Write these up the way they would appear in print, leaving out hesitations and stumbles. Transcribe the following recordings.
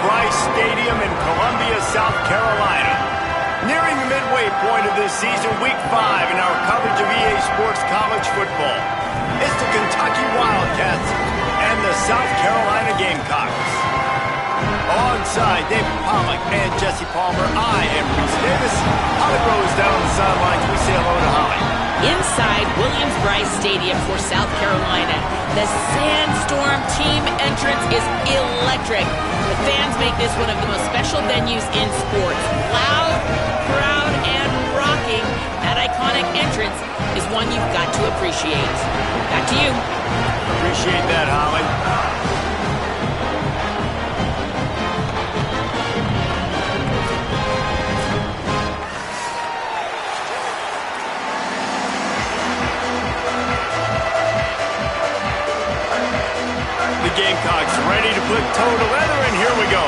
Bryce Stadium in Columbia, South Carolina. Nearing the midway point of this season, Week 5 in our coverage of EA Sports College football. It's the Kentucky Wildcats and the South Carolina Gamecocks. Alongside David Pollack and Jesse Palmer, I am Reese Davis. Holly Rose down on the sidelines. We say hello to Holly. Inside Williams-Brice Stadium for South Carolina, the Sandstorm team entrance is electric. The fans make this one of the most special venues in sports. Loud, proud, and rocking. That iconic entrance is one you've got to appreciate. Back to you. Appreciate that, Holly. The Gamecocks ready to put toe to leather, and here we go.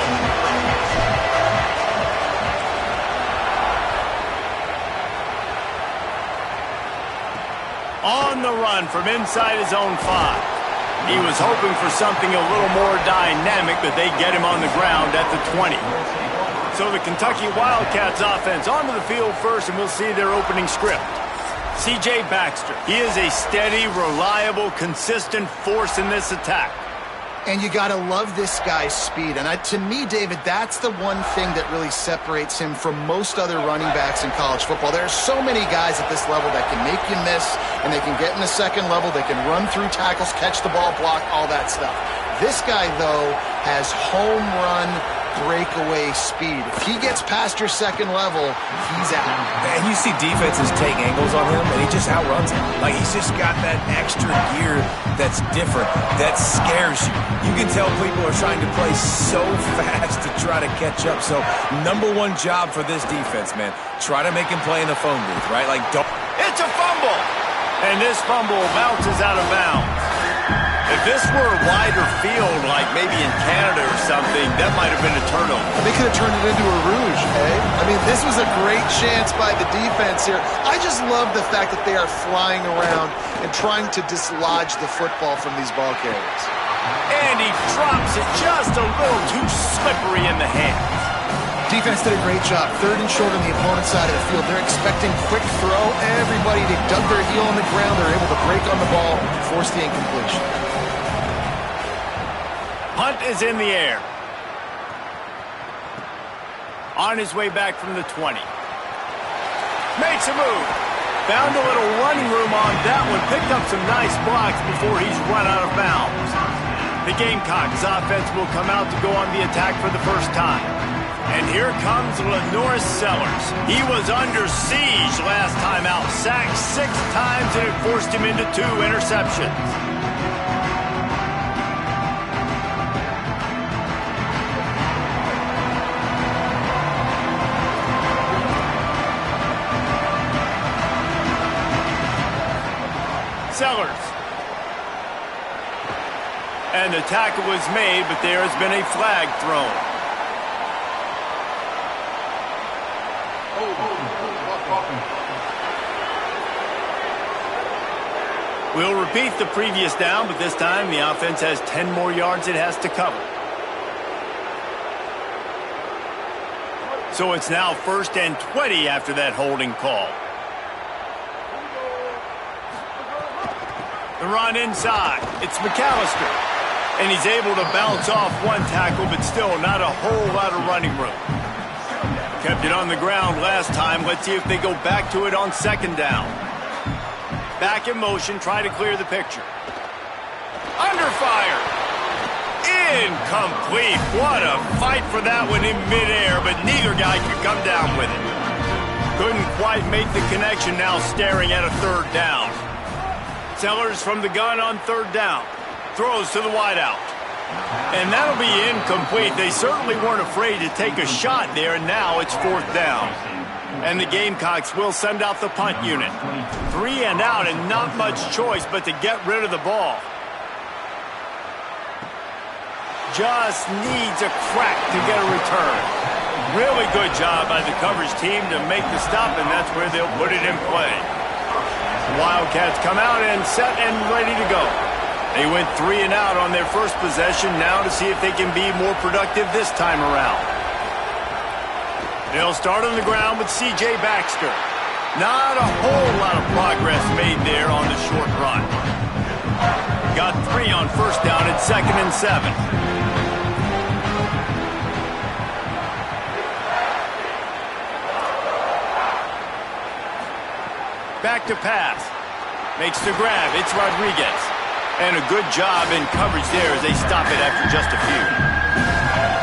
On the run from inside his own 5. He was hoping for something a little more dynamic, but they get him on the ground at the 20. So the Kentucky Wildcats offense onto the field first, and we'll see their opening script. C.J. Baxter. He is a steady, reliable, consistent force in this attack. And you got to love this guy's speed. And to me, David, that's the one thing that really separates him from most other running backs in college football. There are so many guys at this level that can make you miss, and they can get in the second level. They can run through tackles, catch the ball, block, all that stuff. This guy, though, has home run breakaway speed. If he gets past your second level, he's out. And you see defenses take angles on him, and he just outruns them. Like, he's just got that extra gear that's different, that scares you. You can tell people are trying to play so fast to try to catch up. So, number one job for this defense, man. Try to make him play in the phone booth, right? Like, don't... It's a fumble! And this fumble bounces out of bounds. If this were a wider field, like maybe in Canada or something, that might have been a turnover. They could have turned it into a rouge, eh? I mean, this was a great chance by the defense here. I just love the fact that they are flying around and trying to dislodge the football from these ball carriers. And he drops it just a little too slippery in the hands. Defense did a great job. 3rd and short on the opponent's side of the field. They're expecting quick throw. Everybody, they dug their heel on the ground. They're able to break on the ball, force the incompletion. Hunt is in the air. On his way back from the 20. Makes a move. Found a little running room on that one. Picked up some nice blocks before he's run out of bounds. The Gamecocks offense will come out to go on the attack for the first time. And here comes Lenoris Sellers. He was under siege last time out. Sacked 6 times, and it forced him into 2 interceptions. Sellers. And the tackle was made, but there has been a flag thrown. We'll repeat the previous down, but this time the offense has 10 more yards it has to cover. So it's now 1st and 20 after that holding call. The run inside. It's McAllister. And he's able to bounce off one tackle, but still not a whole lot of running room. Kept it on the ground last time. Let's see if they go back to it on 2nd down. Back in motion, try to clear the picture. Under fire. Incomplete. What a fight for that one in midair, but neither guy could come down with it. Couldn't quite make the connection, now staring at a 3rd down. Sellers from the gun on 3rd down. Throws to the wideout. And that'll be incomplete. They certainly weren't afraid to take a shot there, and now it's 4th down. And the Gamecocks will send out the punt unit. 3 and out, and not much choice but to get rid of the ball. Just needs a crack to get a return. Really good job by the coverage team to make the stop, and that's where they'll put it in play. Wildcats come out and set and ready to go. They went 3 and out on their first possession, now to see if they can be more productive this time around. They'll start on the ground with C.J. Baxter. Not a whole lot of progress made there on the short run. Got 3 on first down at 2nd and 7. Back to pass. Makes the grab. It's Rodriguez. And a good job in coverage there as they stop it after just a few.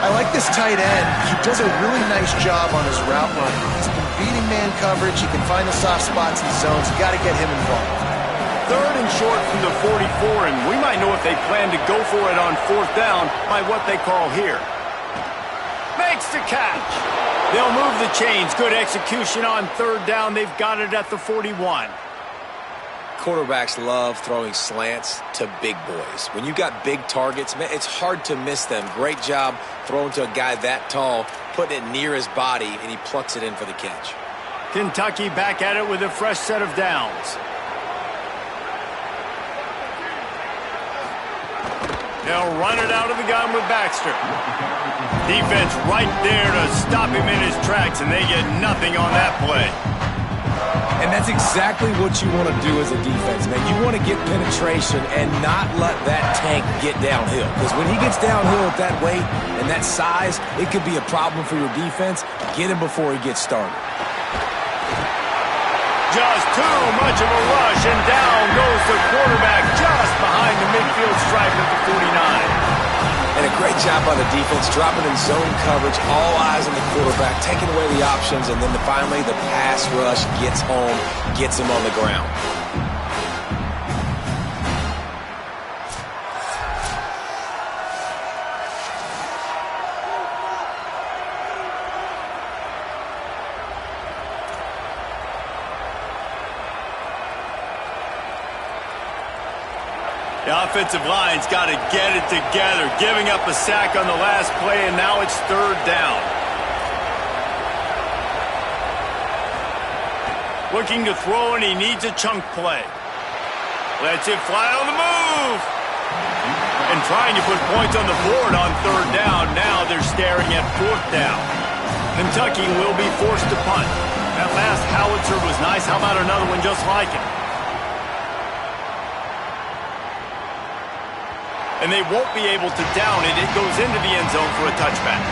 I like this tight end. He does a really nice job on his route run. He's been beating man coverage. He can find the soft spots in zones. You got to get him involved. 3rd and short from the 44, and we might know if they plan to go for it on 4th down by what they call here. Makes the catch. They'll move the chains. Good execution on 3rd down. They've got it at the 41. Quarterbacks love throwing slants to big boys. When you got big targets, man, it's hard to miss them. Great job throwing to a guy that tall, putting it near his body, and he plucks it in for the catch. Kentucky back at it with a fresh set of downs. They'll run it out of the gun with Baxter. Defense right there to stop him in his tracks, and they get nothing on that play. And that's exactly what you want to do as a defense, man. You want to get penetration and not let that tank get downhill. Because when he gets downhill at that weight and that size, it could be a problem for your defense. Get him before he gets started. Just too much of a rush, and down goes the quarterback just behind the midfield stripe at the 49. And a great job by the defense, dropping in zone coverage, all eyes on the quarterback, taking away the options, and then finally the pass rush gets home, gets him on the ground. The offensive line's got to get it together, giving up a sack on the last play, and now it's 3rd down. Looking to throw, and he needs a chunk play. Lets it fly on the move. And trying to put points on the board on 3rd down. Now they're staring at 4th down. Kentucky will be forced to punt. That last howitzer was nice. How about another one just like it? And they won't be able to down it. It goes into the end zone for a touchback.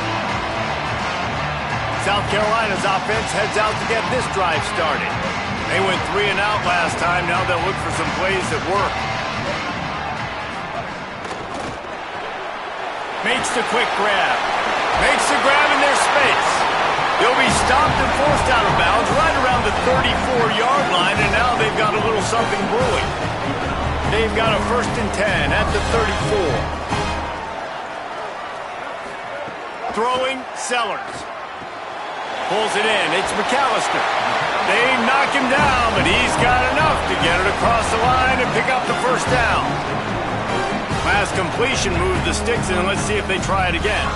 South Carolina's offense heads out to get this drive started. They went 3 and out last time. Now they'll look for some plays that work. Makes the quick grab. Makes the grab in their space. They'll be stopped and forced out of bounds right around the 34-yard line, and now they've got a little something brewing. They've got a 1st and 10 at the 34. Throwing, Sellers. Pulls it in. It's McAllister. They knock him down, but he's got enough to get it across the line and pick up the 1st down. Last completion moved the sticks in. Let's see if they try it again.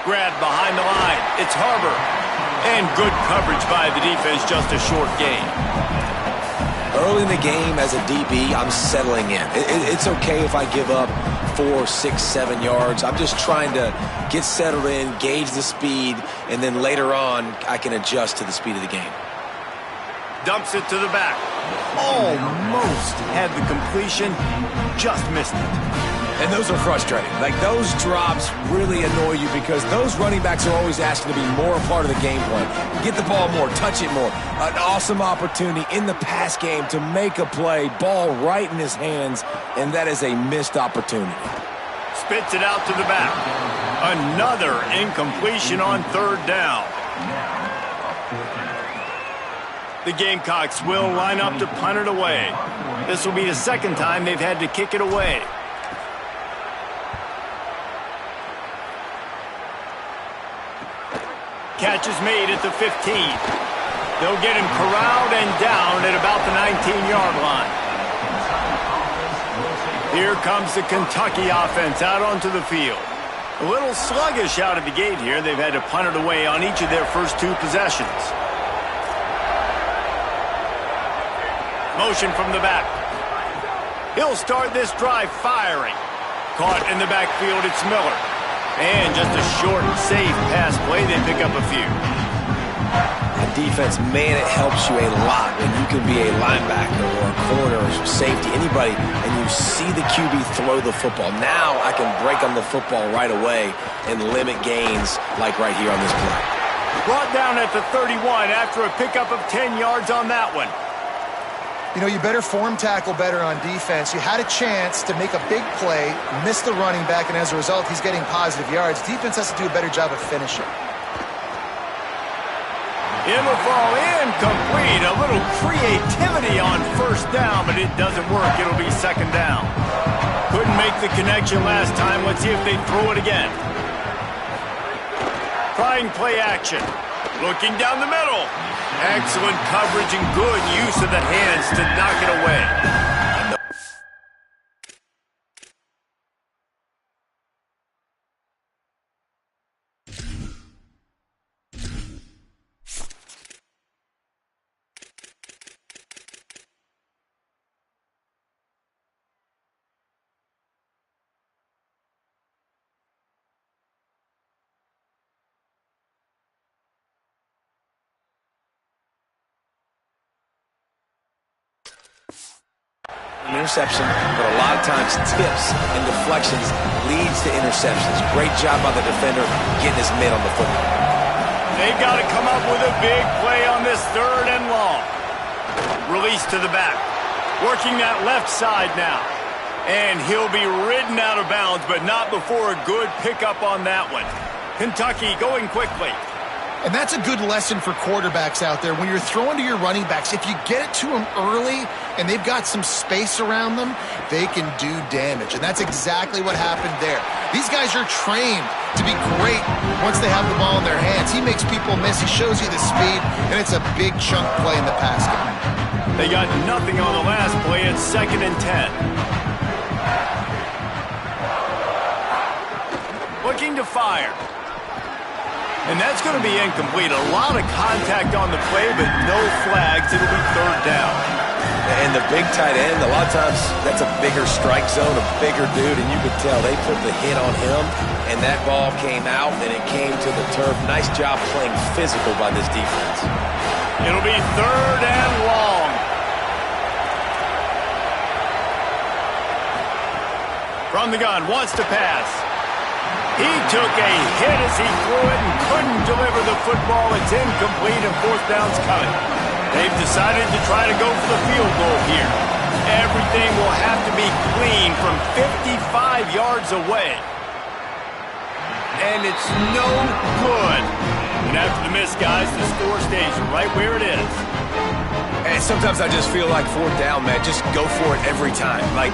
Grab behind the line. It's Harbor. And good coverage by the defense, just a short gain. Early in the game, as a DB, I'm settling in. It's okay if I give up 4, 6, 7 yards. I'm just trying to get settled in, gauge the speed, and then later on, I can adjust to the speed of the game. Dumps it to the back. Almost had the completion, just missed it. And those are frustrating. Like, those drops really annoy you because those running backs are always asking to be more a part of the game plan. Get the ball more, touch it more. An awesome opportunity in the pass game to make a play, ball right in his hands, and that is a missed opportunity. Spits it out to the back. Another incompletion on 3rd down. The Gamecocks will line up to punt it away. This will be the 2nd time they've had to kick it away. Catch is made at the 15. They'll get him corralled and down at about the 19-yard line. Here comes the Kentucky offense out onto the field. A little sluggish out of the gate here. They've had to punt it away on each of their first 2 possessions. Motion from the back. He'll start this drive firing. Caught in the backfield, it's Miller. And just a short, safe pass play, they pick up a few. Defense, man, it helps you a lot when you can be a linebacker or a corner or safety, anybody, and you see the QB throw the football. Now I can break on the football right away and limit gains like right here on this play. Brought down at the 31 after a pickup of 10 yards on that one. You know, you better form tackle better on defense. You had a chance to make a big play, missed the running back, and as a result, he's getting positive yards. Defense has to do a better job of finishing. It'll fall incomplete. A little creativity on first down, but it doesn't work. It'll be second down. Couldn't make the connection last time. Let's see if they throw it again. Trying play action. Looking down the middle. Excellent coverage and good use of the hands to knock it away. Interception, but a lot of times tips and deflections leads to interceptions. Great job by the defender getting his mitt on the football. They've got to come up with a big play on this third and long. Release to the back. Working that left side now. And he'll be ridden out of bounds, but not before a good pickup on that one. Kentucky going quickly. And that's a good lesson for quarterbacks out there. When you're throwing to your running backs, if you get it to them early and they've got some space around them, they can do damage. And that's exactly what happened there. These guys are trained to be great once they have the ball in their hands. He makes people miss. He shows you the speed, and it's a big chunk play in the pass game. They got nothing on the last play. It's 2nd and 10. Looking to fire. And that's going to be incomplete. A lot of contact on the play, but no flags. It'll be third down. And the big tight end, a lot of times that's a bigger strike zone, a bigger dude, and you could tell they put the hit on him, and that ball came out, and it came to the turf. Nice job playing physical by this defense. It'll be third and long. From the gun, wants to pass. He took a hit as he threw it and couldn't deliver the football. It's incomplete and fourth down's coming. They've decided to try to go for the field goal here. Everything will have to be clean from 55 yards away. And it's no good. And after the miss, guys, the score stays right where it is. And sometimes I just feel like fourth down, man, just go for it every time. Like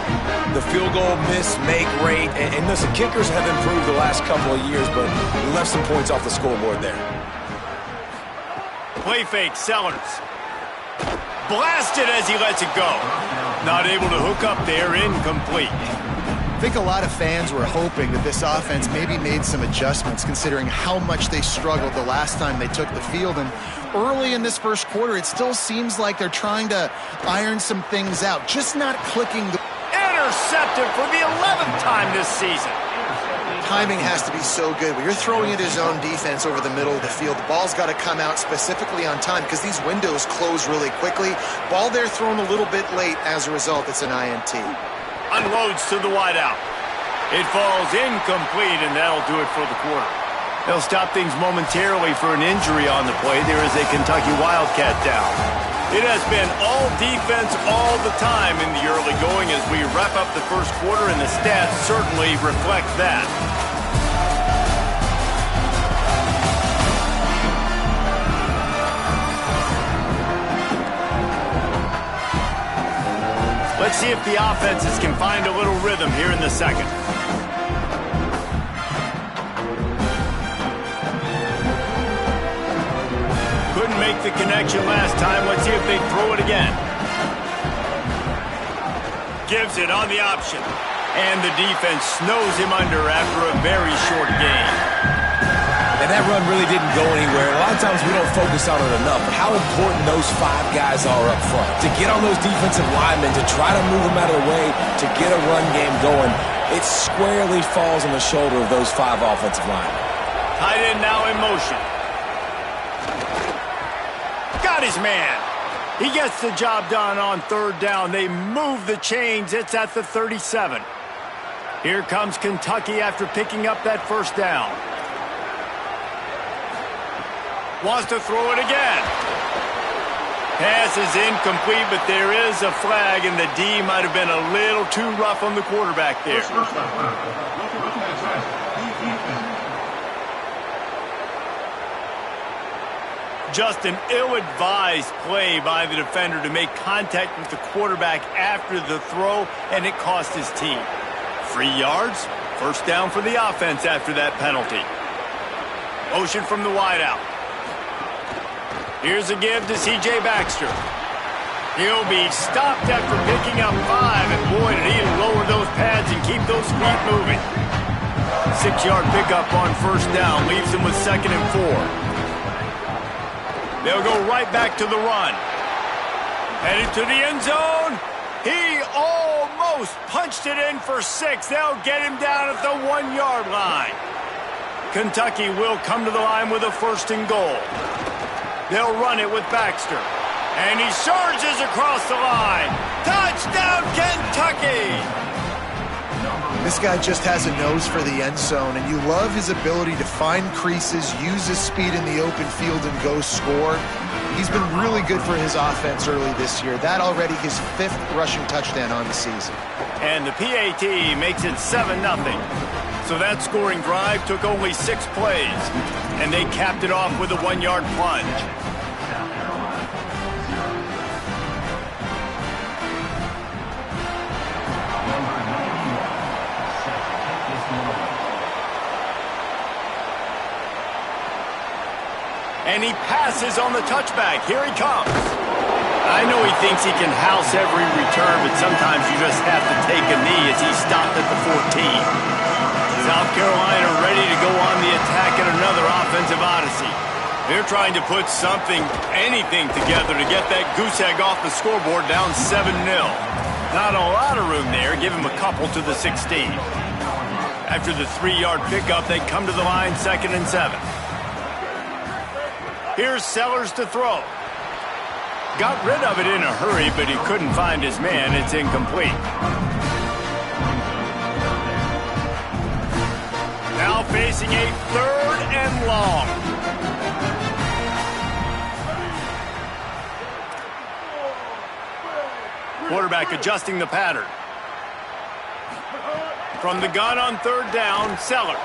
the field goal miss, make rate. And listen, kickers have improved the last couple of years, but we left some points off the scoreboard there. Play fake, Sellers. Blasted as he lets it go. Not able to hook up there, incomplete. I think a lot of fans were hoping that this offense maybe made some adjustments considering how much they struggled the last time they took the field. And early in this first quarter, it still seems like they're trying to iron some things out, just not clicking. Intercepted for the 11th time this season. Timing has to be so good. When you're throwing at his own defense over the middle of the field, the ball's got to come out specifically on time because these windows close really quickly. Ball there thrown a little bit late. As a result, it's an INT. Unloads to the wideout. It falls incomplete, and that'll do it for the quarter. They'll stop things momentarily for an injury on the play. There is a Kentucky Wildcat down. It has been all defense all the time in the early going as we wrap up the first quarter, and the stats certainly reflect that. Let's see if the offenses can find a little rhythm here in the second. Couldn't make the connection last time. Let's see if they throw it again. Gives it on the option. And the defense snows him under after a very short game. And that run really didn't go anywhere. A lot of times we don't focus on it enough, but how important those 5 guys are up front. To get on those defensive linemen, to try to move them out of the way, to get a run game going, it squarely falls on the shoulder of those 5 offensive linemen. Tight end now in motion. Got his man. He gets the job done on 3rd down. They move the chains. It's at the 37. Here comes Kentucky after picking up that 1st down. Wants to throw it again. Pass is incomplete, but there is a flag, and the D might have been a little too rough on the quarterback there. Just an ill-advised play by the defender to make contact with the quarterback after the throw, and it cost his team 3 yards. 1st down for the offense after that penalty. Motion from the wideout. Here's a give to C.J. Baxter. He'll be stopped after picking up 5, and boy, did he lower those pads and keep those feet moving. 6-yard pickup on 1st down leaves him with 2nd and 4. They'll go right back to the run. Headed to the end zone. He almost punched it in for 6. They'll get him down at the 1-yard line. Kentucky will come to the line with a 1st and goal. They'll run it with Baxter. And he surges across the line. Touchdown, Kentucky! This guy just has a nose for the end zone, and you love his ability to find creases, use his speed in the open field, and go score. He's been really good for his offense early this year. That already his 5th rushing touchdown on the season. And the PAT makes it 7-0. So that scoring drive took only 6 plays, and they capped it off with a 1-yard plunge. And he passes on the touchback. Here he comes. I know he thinks he can house every return, but sometimes you just have to take a knee as he stopped at the 14. South Carolina ready to go on the attack in another offensive odyssey. They're trying to put something, anything together to get that goose egg off the scoreboard down 7-0. Not a lot of room there. Give him a couple to the 16. After the 3-yard pickup, they come to the line 2nd and 7. Here's Sellers to throw. Got rid of it in a hurry, but he couldn't find his man. It's incomplete. Now facing a 3rd and long. Quarterback adjusting the pattern. From the gun on 3rd down, Sellers.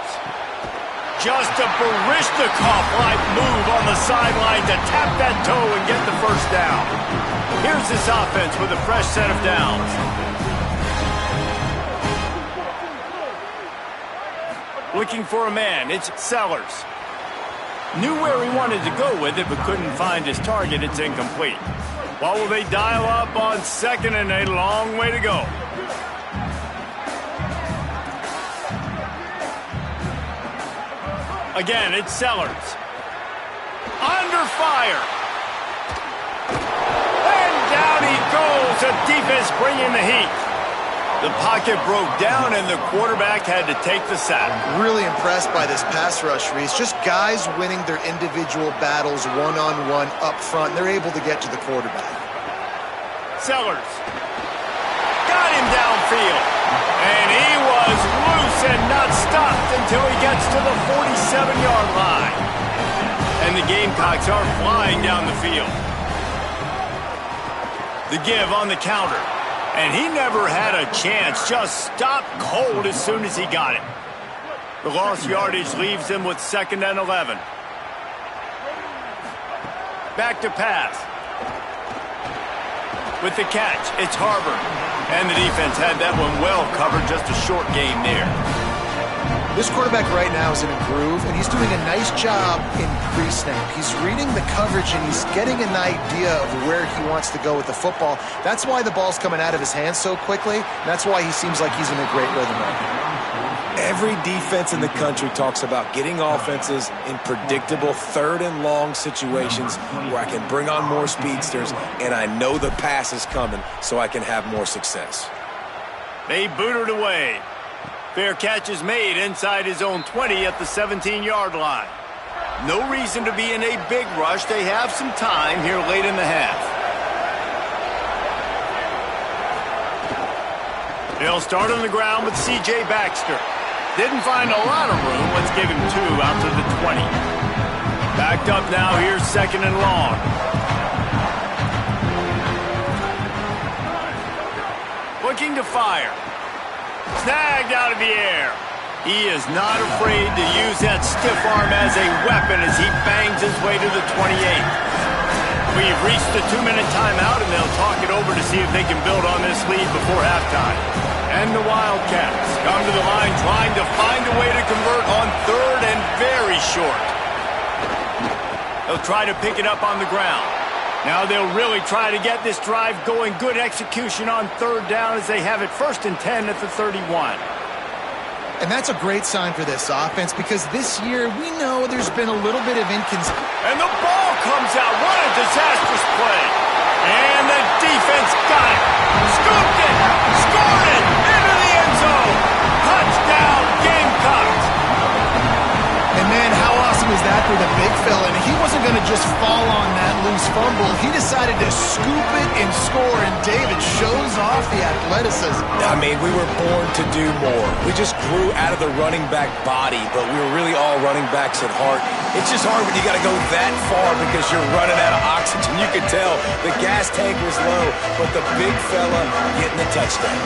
Just a Barishnikov-like move on the sideline to tap that toe and get the 1st down. Here's this offense with a fresh set of downs. Looking for a man, it's Sellers. Knew where he wanted to go with it, but couldn't find his target. It's incomplete. What will they dial up on 2nd and a long way to go? Again, it's Sellers. Under fire. And down he goes. The defense bringing the heat. The pocket broke down, and the quarterback had to take the sack. Really impressed by this pass rush, Reese. Just guys winning their individual battles one-on-one up front. They're able to get to the quarterback. Sellers. Got him downfield. And he was loose and not stopped until he gets to the 47-yard line. And the Gamecocks are flying down the field. The give on the counter. And he never had a chance. Just stopped cold as soon as he got it. The lost yardage leaves him with 2nd and 11. Back to pass. With the catch, it's Harbor. And the defense had that one well covered. Just a short game there. This quarterback right now is in a groove, and he's doing a nice job in pre-snap. He's reading the coverage, and he's getting an idea of where he wants to go with the football. That's why the ball's coming out of his hands so quickly. That's why he seems like he's in a great rhythm right now. Every defense in the country talks about getting offenses in predictable third and long situations where I can bring on more speedsters and I know the pass is coming so I can have more success. They booted away. Fair catch is made inside his own 20 at the 17-yard line. No reason to be in a big rush. They have some time here late in the half. They'll start on the ground with C.J. Baxter. Didn't find a lot of room. Let's give him 2 out to the 20. Backed up now. Here's second and long. Looking to fire. Snagged out of the air. He is not afraid to use that stiff arm as a weapon as he bangs his way to the 28. We've reached the 2-minute timeout, and they'll talk it over to see if they can build on this lead before halftime. And the Wildcats come to the line trying to find a way to convert on third and very short. They'll try to pick it up on the ground. Now they'll really try to get this drive going. Good execution on third down as they have it 1st and 10 at the 31. And that's a great sign for this offense because this year we know there's been a little bit of inconsistency. And the ball comes out. What a disastrous play. And the defense got it. Scooped it. Scored it. Into the end zone. Touchdown, Gamecocks. And man, how awesome is that for the big fella? And he wasn't going to just fall on that loose fumble. He decided to scoop it and score, and David shows off the athleticism. I mean, we were born to do more. We just grew out of the running back body, but we were really all running backs at heart. It's just hard when you got to go that far because you're running out of oxygen. You could tell the gas tank was low, but the big fella getting the touchdown.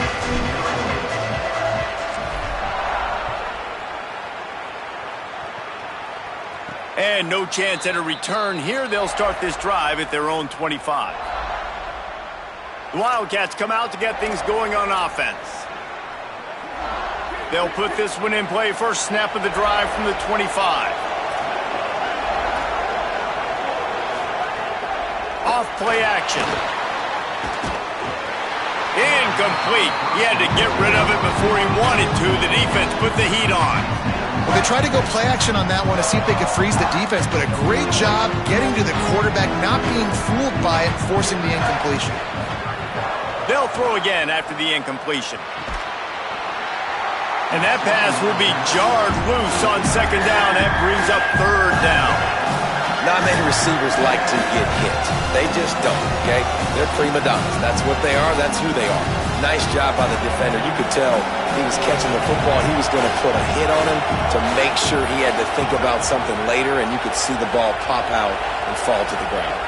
And no chance at a return here. They'll start this drive at their own 25. The Wildcats come out to get things going on offense. They'll put this one in play. First snap of the drive from the 25. Off play action. Incomplete. He had to get rid of it before he wanted to. The defense put the heat on. Well, they tried to go play action on that one to see if they could freeze the defense, but a great job getting to the quarterback, not being fooled by it, and forcing the incompletion. They'll throw again after the incompletion. And that pass will be jarred loose on second down. That brings up third down. Not many receivers like to get hit. They just don't, okay? They're prima donnas. That's what they are. That's who they are. Nice job by the defender. You could tell he was catching the football. He was going to put a hit on him to make sure he had to think about something later, and you could see the ball pop out and fall to the ground.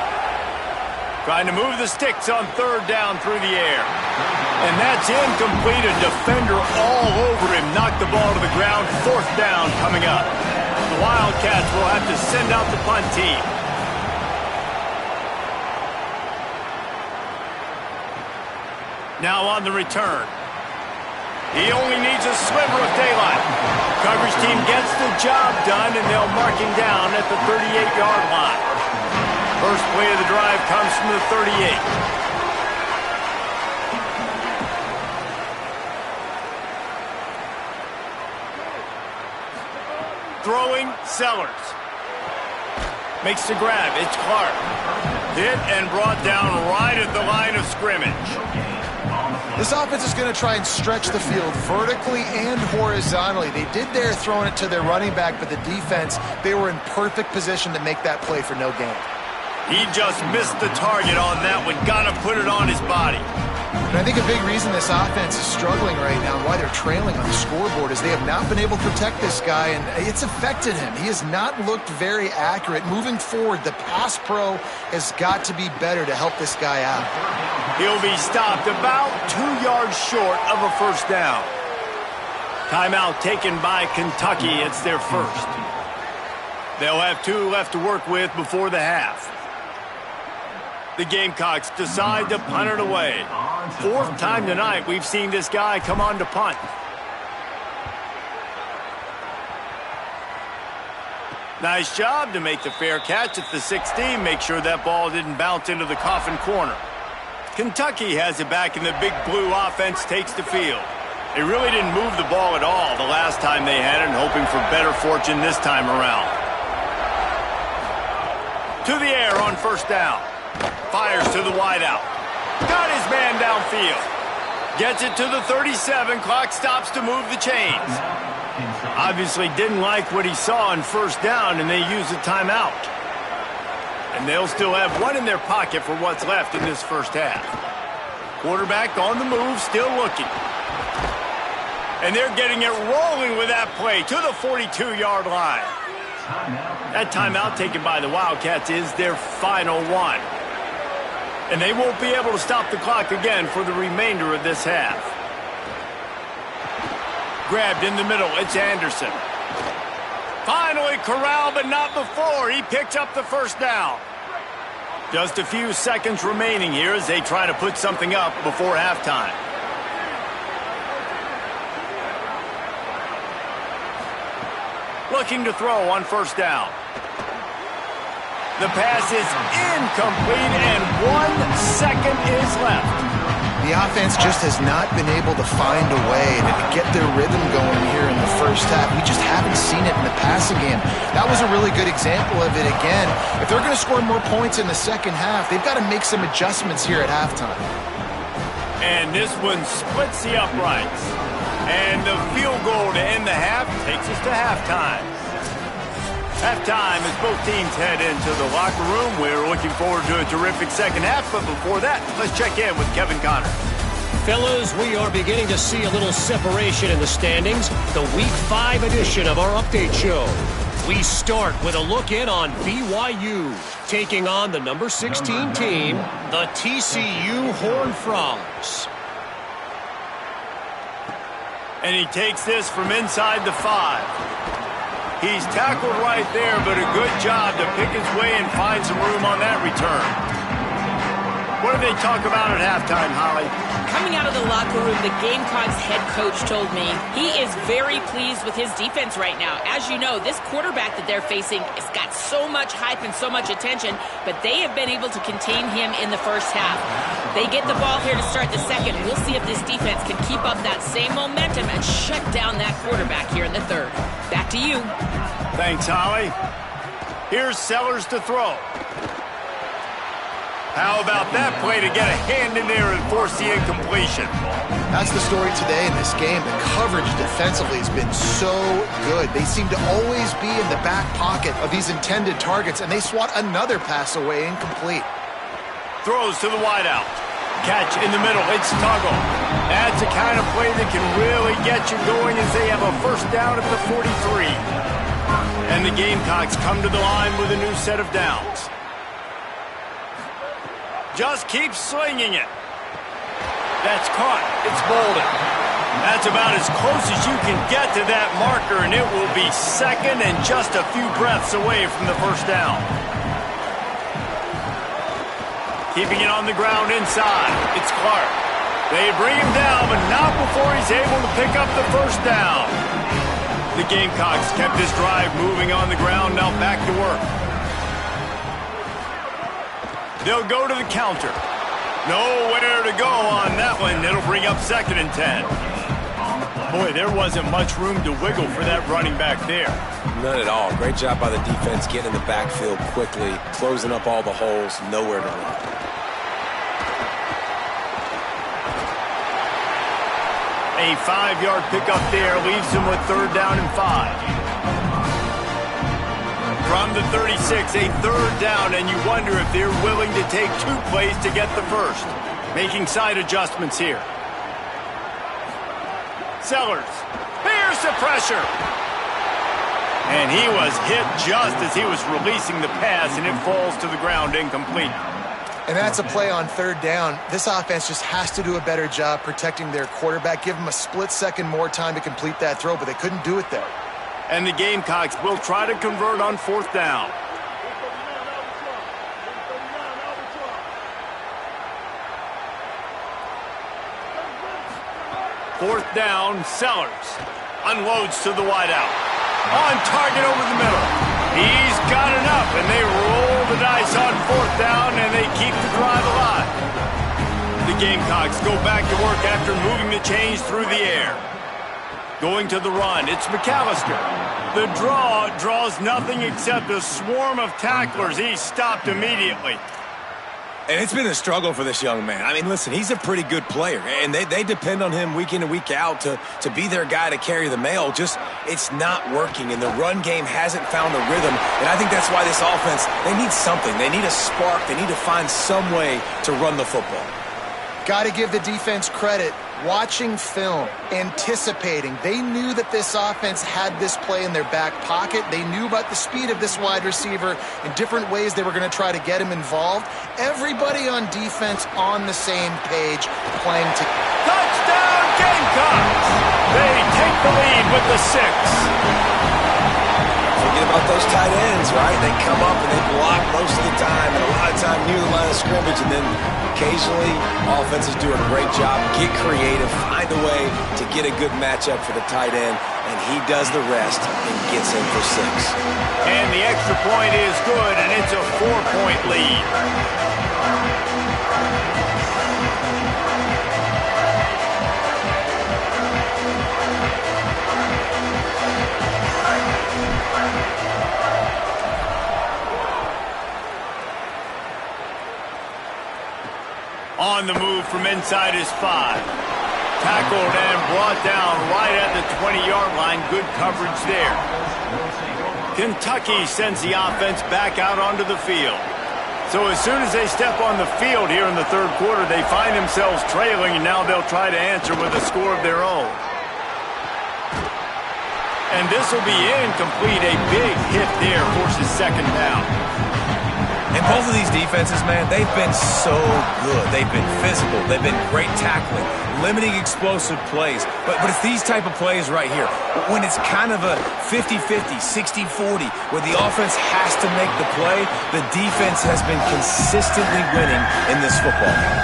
Trying to move the sticks on third down through the air. And that's incomplete. A defender all over him. Knocked the ball to the ground. Fourth down coming up. The Wildcats will have to send out the punt team. Now on the return. He only needs a sliver of daylight. Coverage team gets the job done, and they'll mark him down at the 38-yard line. First play of the drive comes from the 38. Throwing, Sellers. Makes the grab. It's Clark. Hit and brought down right at the line of scrimmage. This offense is going to try and stretch the field vertically and horizontally. They did there throwing it to their running back, but the defense, they were in perfect position to make that play for no gain. He just missed the target on that one. Got to put it on his body. And I think a big reason this offense is struggling right now and why they're trailing on the scoreboard is they have not been able to protect this guy, and it's affected him. He has not looked very accurate. Moving forward, the pass pro has got to be better to help this guy out. He'll be stopped about 2 yards short of a first down. Timeout taken by Kentucky. It's their first. They'll have 2 left to work with before the half. The Gamecocks decide to punt it away. Fourth time tonight we've seen this guy come on to punt. Nice job to make the fair catch at the 16. Make sure that ball didn't bounce into the coffin corner. Kentucky has it back, and the big blue offense takes the field. They really didn't move the ball at all the last time they had it, hoping for better fortune this time around. To the air on first down. Fires to the wideout. Got his man downfield. Gets it to the 37. Clock stops to move the chains. Obviously didn't like what he saw on first down, and they use a timeout. And they'll still have one in their pocket for what's left in this first half. Quarterback on the move, still looking. And they're getting it rolling with that play to the 42-yard line. That timeout taken by the Wildcats is their final one. And they won't be able to stop the clock again for the remainder of this half. Grabbed in the middle, it's Anderson. Finally corralled, but not before. He picks up the first down. Just a few seconds remaining here as they try to put something up before halftime. Looking to throw on first down. The pass is incomplete, and 1 second is left. The offense just has not been able to find a way to get their rhythm going here in the first half. We just haven't seen it in the passing game. That was a really good example of it again. If they're going to score more points in the second half, they've got to make some adjustments here at halftime. And this one splits the uprights. And the field goal to end the half takes us to halftime. Halftime as both teams head into the locker room. We're looking forward to a terrific second half, but before that, let's check in with Kevin Connor. Fellas, we are beginning to see a little separation in the standings. The Week 5 edition of our update show. We start with a look in on BYU, taking on the number 16 team, the TCU Horned Frogs. And he takes this from inside the 5. He's tackled right there, but a good job to pick his way and find some room on that return. What did they talk about at halftime, Holly? Coming out of the locker room, the Gamecocks head coach told me he is very pleased with his defense right now. As you know, this quarterback that they're facing has got so much hype and so much attention, but they have been able to contain him in the first half. They get the ball here to start the second. We'll see if this defense can keep up that same momentum and shut down that quarterback here in the third. Back to you. Thanks, Holly. Here's Sellers to throw. How about that play to get a hand in there and force the incompletion? That's the story today in this game. The coverage defensively has been so good. They seem to always be in the back pocket of these intended targets, and they swat another pass away incomplete. Throws to the wideout. Catch in the middle. It's Tuggle. That's the kind of play that can really get you going as they have a first down at the 43. And the Gamecocks come to the line with a new set of downs. Just keep slinging it. That's caught. It's Bolden. That's about as close as you can get to that marker, and it will be second and just a few breaths away from the first down. Keeping it on the ground inside. It's Clark. They bring him down, but not before he's able to pick up the first down. The Gamecocks kept this drive moving on the ground, now back to work. They'll go to the counter. Nowhere to go on that one. It'll bring up second and 10. Boy, there wasn't much room to wiggle for that running back there. None at all. Great job by the defense getting in the backfield quickly, closing up all the holes, nowhere to run. A 5-yard pickup there leaves him with third down and 5. From the 36, a third down, and you wonder if they're willing to take 2 plays to get the first. Making side adjustments here. Sellers. Here's the pressure. And he was hit just as he was releasing the pass, and it falls to the ground incomplete. And that's a play on third down. This offense just has to do a better job protecting their quarterback. Give him a split second more time to complete that throw, but they couldn't do it there. And the Gamecocks will try to convert on fourth down. Fourth down, Sellers. Unloads to the wideout. On target over the middle. He's got enough, and they roll the dice on fourth down, and they keep the drive alive. The Gamecocks go back to work after moving the chains through the air. Going to the run, it's McAllister. The draw draws nothing except a swarm of tacklers. He's stopped immediately. And it's been a struggle for this young man. I mean, listen, he's a pretty good player, and they depend on him week in and week out to be their guy to carry the mail. Just, it's not working, and the run game hasn't found a rhythm, and I think that's why this offense, they need something. They need a spark. They need to find some way to run the football. Got to give the defense credit. Watching film, anticipating. They knew that this offense had this play in their back pocket. They knew about the speed of this wide receiver and different ways they were going to try to get him involved. Everybody on defense on the same page, playing to... Touchdown, Gamecocks! They take the lead with the 6. Forget about those tight ends, right? They come up and they block most of the time, and a lot of time near the line of scrimmage, and then occasionally offenses do a great job, get creative, find a way to get a good matchup for the tight end, and he does the rest and gets in for 6. And the extra point is good, and it's a 4-point lead. On the move from inside his 5. Tackled and brought down right at the 20-yard line. Good coverage there. Kentucky sends the offense back out onto the field. So as soon as they step on the field here in the third quarter, they find themselves trailing, and now they'll try to answer with a score of their own. And this will be incomplete. A big hit there forces second down. And both of these defenses, man, they've been so good. They've been physical. They've been great tackling, limiting explosive plays. But it's these type of plays right here, when it's kind of a 50-50, 60-40, where the offense has to make the play, the defense has been consistently winning in this football game.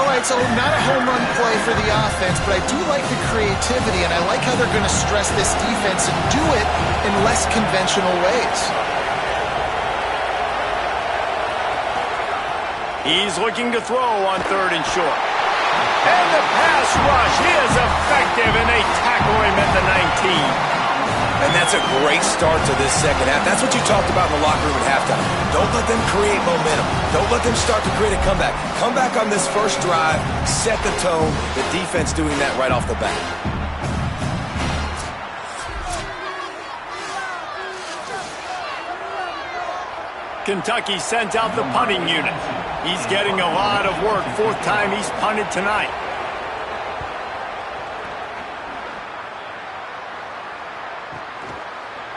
All right, so not a home run play for the offense, but I do like the creativity, and I like how they're going to stress this defense and do it in less conventional ways. He's looking to throw on 3rd and short. And the pass rush is effective, and they tackle him at the 19. And that's a great start to this second half. That's what you talked about in the locker room at halftime. Don't let them create momentum. Don't let them start to create a comeback. Come back on this first drive, set the tone. The defense doing that right off the bat. Kentucky sent out the punting unit. He's getting a lot of work. 4th time he's punted tonight.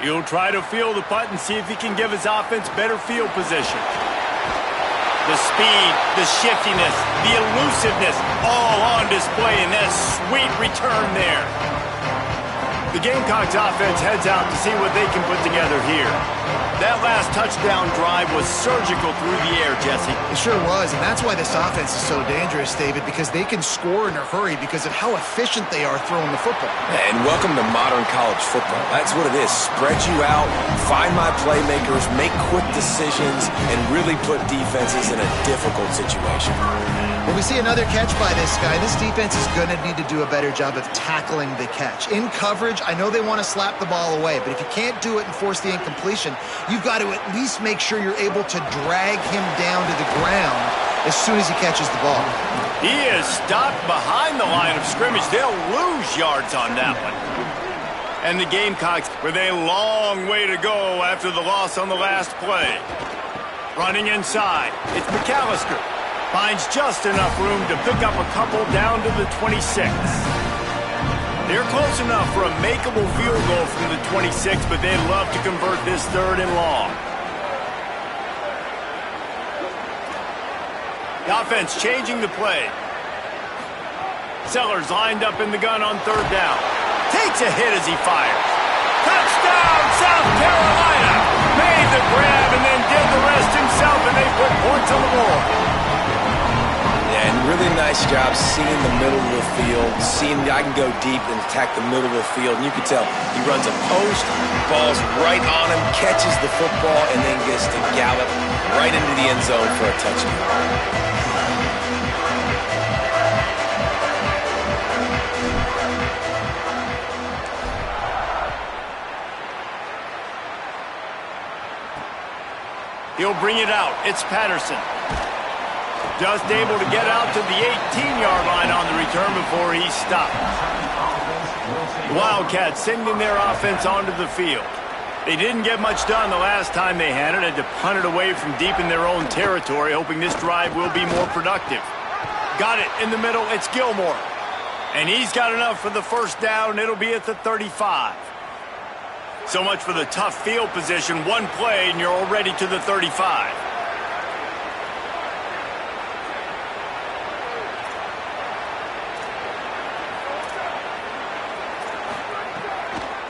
He'll try to field the punt and see if he can give his offense better field position. The speed, the shiftiness, the elusiveness, all on display in that sweet return there. The Gamecocks offense heads out to see what they can put together here. That last touchdown drive was surgical through the air, Jesse. It sure was, and that's why this offense is so dangerous, David, because they can score in a hurry because of how efficient they are throwing the football. And welcome to modern college football. That's what it is. Spread you out, find my playmakers, make quick decisions, and really put defenses in a difficult situation. When we see another catch by this guy, this defense is going to need to do a better job of tackling the catch. In coverage, I know they want to slap the ball away, but if you can't do it and force the incompletion, you've got to at least make sure you're able to drag him down to the ground as soon as he catches the ball. He is stopped behind the line of scrimmage. They'll lose yards on that one. And the Gamecocks with a long way to go after the loss on the last play. Running inside, it's McAllister. Finds just enough room to pick up a couple down to the 26. They're close enough for a makeable field goal from the 26, but they'd love to convert this 3rd and long. The offense changing the play. Sellers lined up in the gun on 3rd down. Takes a hit as he fires. Touchdown, South Carolina! Made the grab and then did the rest himself, and they put points on the board. Yeah, and really nice job seeing the middle of the field, seeing I can go deep and attack the middle of the field. And you can tell he runs a post, ball's right on him, catches the football, and then gets to gallop right into the end zone for a touchdown. He'll bring it out. It's Patterson. Just able to get out to the 18-yard line on the return before he stopped. The Wildcats sending their offense onto the field. They didn't get much done the last time they had it. Had to punt it away from deep in their own territory, hoping this drive will be more productive. Got it in the middle. It's Gilmore. And he's got enough for the first down. It'll be at the 35. So much for the tough field position. One play, and you're already to the 35.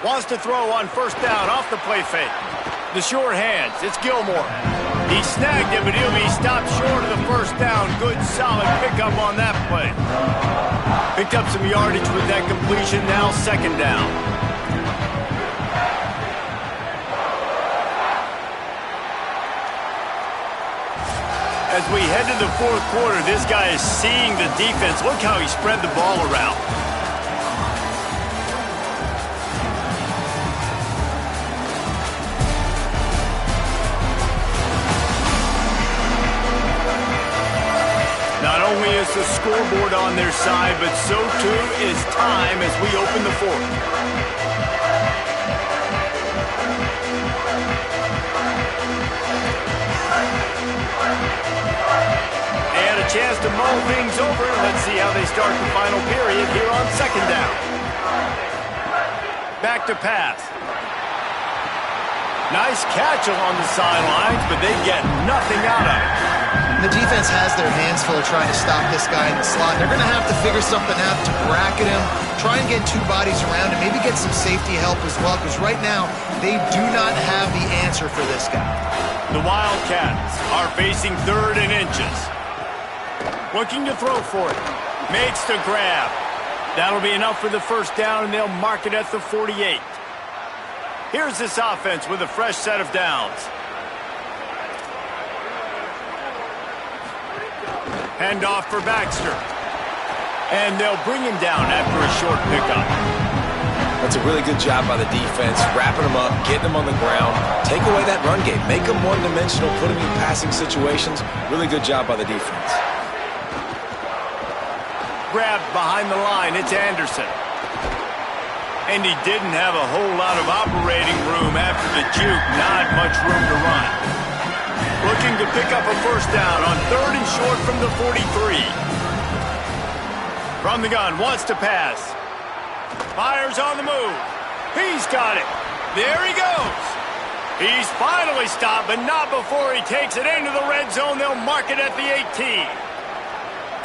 Wants to throw on first down off the play fake. The short hands. It's Gilmore. He snagged it, but he'll be stopped short of the first down. Good, solid pickup on that play. Picked up some yardage with that completion. Now second down. As we head to the fourth quarter, this guy is seeing the defense. Look how he spread the ball around. Not only is the scoreboard on their side, but so too is time as we open the fourth. And a chance to mull things over. Let's see how they start the final period here on second down. Back to pass. Nice catch along the sidelines, but they get nothing out of it. The defense has their hands full trying to stop this guy in the slot. They're going to have to figure something out to bracket him, try and get two bodies around him, maybe get some safety help as well, because right now they do not have the answer for this guy. The Wildcats are facing third and inches. Looking to throw for it. Makes the grab. That'll be enough for the first down, and they'll mark it at the 48. Here's this offense with a fresh set of downs. Handoff for Baxter. And they'll bring him down after a short pickup. That's a really good job by the defense, wrapping them up, getting them on the ground. Take away that run game. Make them one-dimensional, put them in passing situations. Really good job by the defense. Grabbed behind the line. It's Anderson. And he didn't have a whole lot of operating room after the juke. Not much room to run. Looking to pick up a first down on third and short from the 43. From the gun, wants to pass. Fires on the move. He's got it. There he goes. He's finally stopped, but not before he takes it into the red zone. They'll mark it at the 18.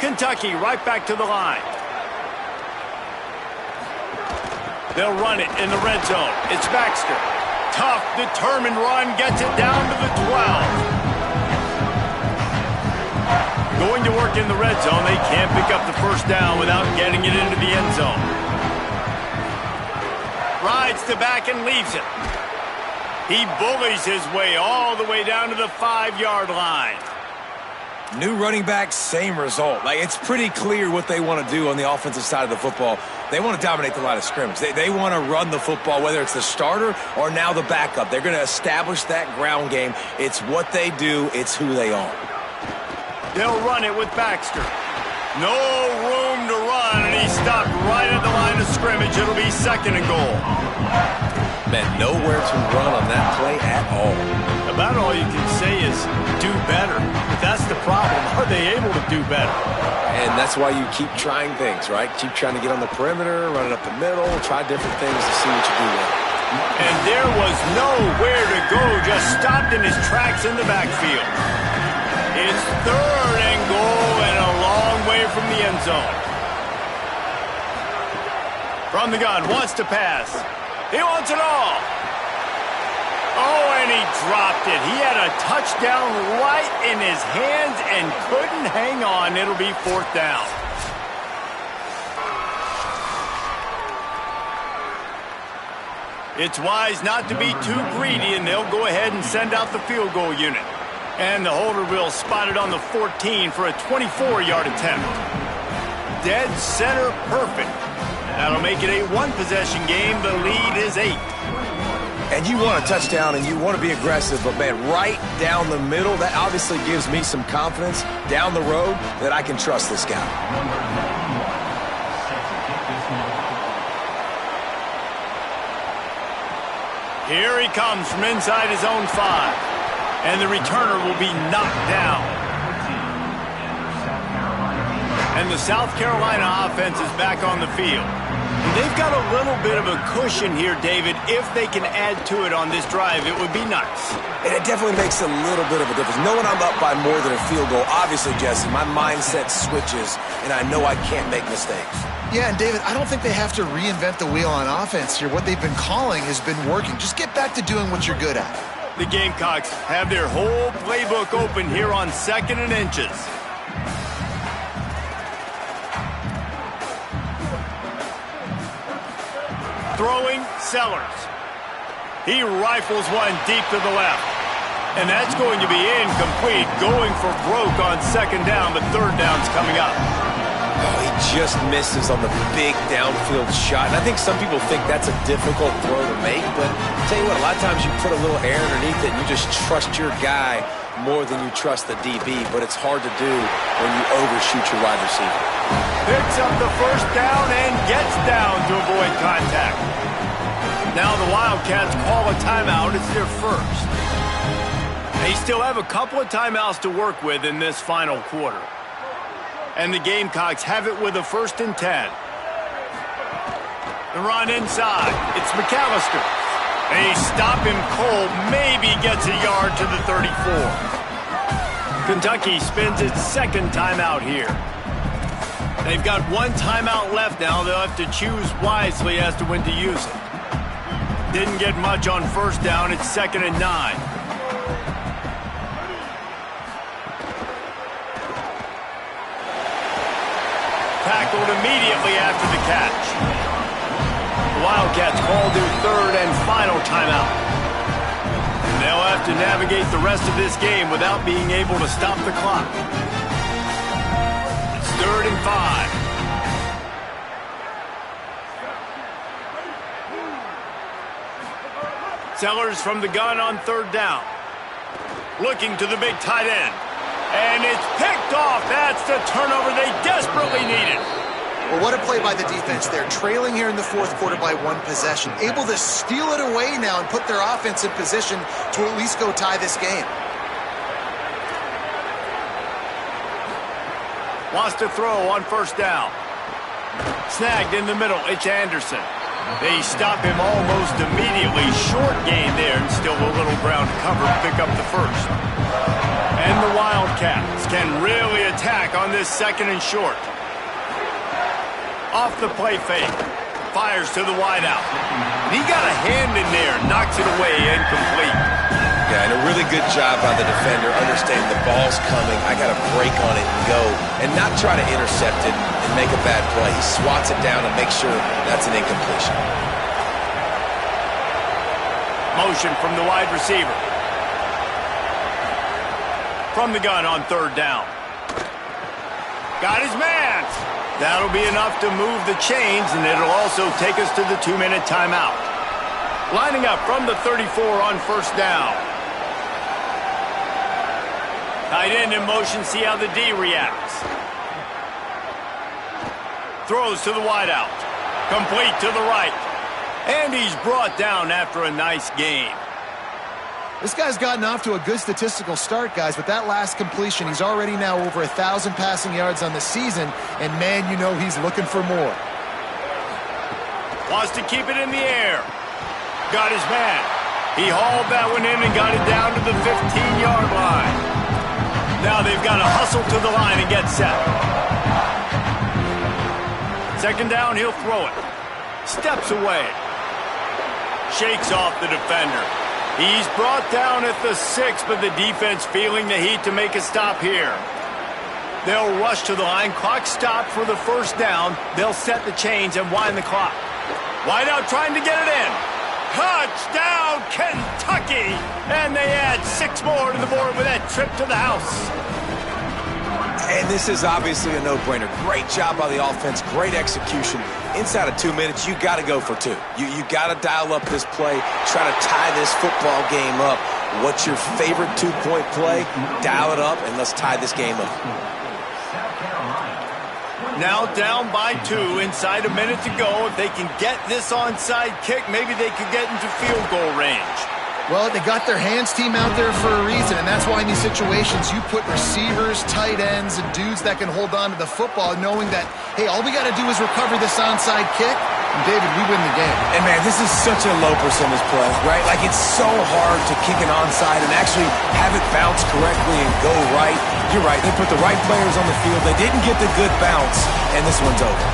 Kentucky right back to the line. They'll run it in the red zone. It's Baxter. Tough, determined run, gets it down to the 12. Going to work in the red zone. They can't pick up the first down without getting it into the end zone. Rides the back and leaves it. He bullies his way all the way down to the 5-yard line. New running back, same result. Like, it's pretty clear what they want to do on the offensive side of the football. They want to dominate the line of scrimmage. They want to run the football, whether it's the starter or now the backup. They're going to establish that ground game. It's what they do. It's who they are. They'll run it with Baxter. No room to run, and he stopped right at the line of scrimmage. It'll be second and goal. Man, nowhere to run on that play at all. About all you can say is do better. But that's the problem. Are they able to do better? And that's why you keep trying things, right? Keep trying to get on the perimeter, run it up the middle, try different things to see what you do with it. And there was nowhere to go, just stopped in his tracks in the backfield. It's third and goal and a long way from the end zone. From the gun, wants to pass. He wants it all. Oh, and he dropped it. He had a touchdown right in his hands and couldn't hang on. It'll be fourth down. It's wise not to be too greedy, and they'll go ahead and send out the field goal unit. And the holder will spot it on the 14 for a 24-yard attempt. Dead center perfect. That'll make it a one-possession game. The lead is 8. And you want a touchdown and you want to be aggressive, but man, right down the middle, that obviously gives me some confidence down the road that I can trust this guy. Here he comes from inside his own 5. And the returner will be knocked down. And the South Carolina offense is back on the field. And they've got a little bit of a cushion here, David. If they can add to it on this drive, it would be nice. And it definitely makes a little bit of a difference. Knowing I'm up by more than a field goal, obviously, Jesse, my mindset switches, and I know I can't make mistakes. Yeah, and David, I don't think they have to reinvent the wheel on offense here. What they've been calling has been working. Just get back to doing what you're good at. The Gamecocks have their whole playbook open here on 2nd and inches. Throwing, Sellers. He rifles one deep to the left. And that's going to be incomplete. Going for broke on 2nd down, but 3rd down's coming up. Oh, he just misses on the big downfield shot. And I think some people think that's a difficult throw to make, but I'll tell you what, a lot of times you put a little air underneath it and you just trust your guy more than you trust the DB, but it's hard to do when you overshoot your wide receiver. Picks up the 1st down and gets down to avoid contact. Now the Wildcats call a timeout. It's their first. They still have a couple of timeouts to work with in this final quarter. And the Gamecocks have it with a 1st and 10. The run inside. It's McAllister. They stop him cold. Maybe gets a yard to the 34. Kentucky spends its 2nd timeout here. They've got 1 timeout left now. They'll have to choose wisely as to when to use it. Didn't get much on 1st down. It's 2nd and 9. Tackled immediately after the catch. The Wildcats called their 3rd and final timeout. And they'll have to navigate the rest of this game without being able to stop the clock. It's 3rd and 5. Sellers from the gun on 3rd down. Looking to the big tight end. And it's picked off. That's the turnover they desperately needed. Well, what a play by the defense there. Trailing here in the 4th quarter by 1 possession. Able to steal it away now and put their offense in position to at least go tie this game. Wants to throw on 1st down. Snagged in the middle. It's Anderson. They stop him almost immediately. Short gain there and still a little ground to cover to pick up the 1st. And the Wildcats can really attack on this 2nd and short. Off the play fake. Fires to the wideout. He got a hand in there. Knocks it away. Incomplete. Yeah, and a really good job by the defender understanding the ball's coming. I got to break on it and go. And not try to intercept it and make a bad play. He swats it down and makes sure that's an incompletion. Motion from the wide receiver. From the gun on 3rd down. Got his man. That'll be enough to move the chains, and it'll also take us to the 2-minute timeout. Lining up from the 34 on 1st down. Tight end in motion, see how the D reacts. Throws to the wideout. Complete to the right. And he's brought down after a nice gain. This guy's gotten off to a good statistical start, guys, but that last completion, he's already now over 1,000 passing yards on the season, and man, you know he's looking for more. Wants to keep it in the air. Got his man. He hauled that one in and got it down to the 15-yard line. Now they've got to hustle to the line and get set. 2nd down, he'll throw it. Steps away. Shakes off the defender. He's brought down at the 6, but the defense feeling the heat to make a stop here. They'll rush to the line. Clock stopped for the 1st down. They'll set the chains and wind the clock. Wideout trying to get it in. Touchdown, Kentucky! And they add 6 more to the board with that trip to the house. And this is obviously a no-brainer. Great job by the offense, great execution. Inside of 2 minutes, you got to go for two. You got to dial up this play, try to tie this football game up. What's your favorite two-point play? Dial it up, and let's tie this game up. Now down by 2, inside a minute to go. If they can get this onside kick, maybe they could get into field goal range. Well, they got their hands team out there for a reason, and that's why in these situations you put receivers, tight ends, and dudes that can hold on to the football, knowing that, hey, all we got to do is recover this onside kick, and David, we win the game. And man, this is such a low percentage play, right? Like, it's so hard to kick an onside and actually have it bounce correctly and go right. You're right, they put the right players on the field. They didn't get the good bounce, and this one's over.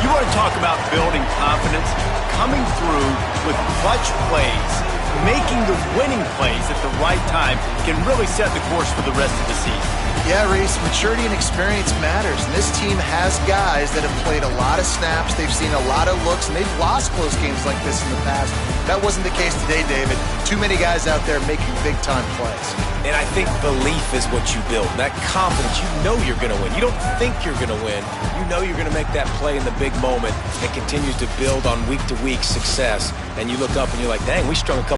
You want to talk about building confidence? Coming through with clutch plays, making the winning plays at the right time can really set the course for the rest of the season. Yeah, Reese, maturity and experience matters, and this team has guys that have played a lot of snaps, they've seen a lot of looks, and they've lost close games like this in the past. That wasn't the case today, David. Too many guys out there making big-time plays. And I think belief is what you build. That confidence, you know you're going to win. You don't think you're going to win. You know you're going to make that play in the big moment and continues to build on week-to-week success. And you look up and you're like, dang, we strung a couple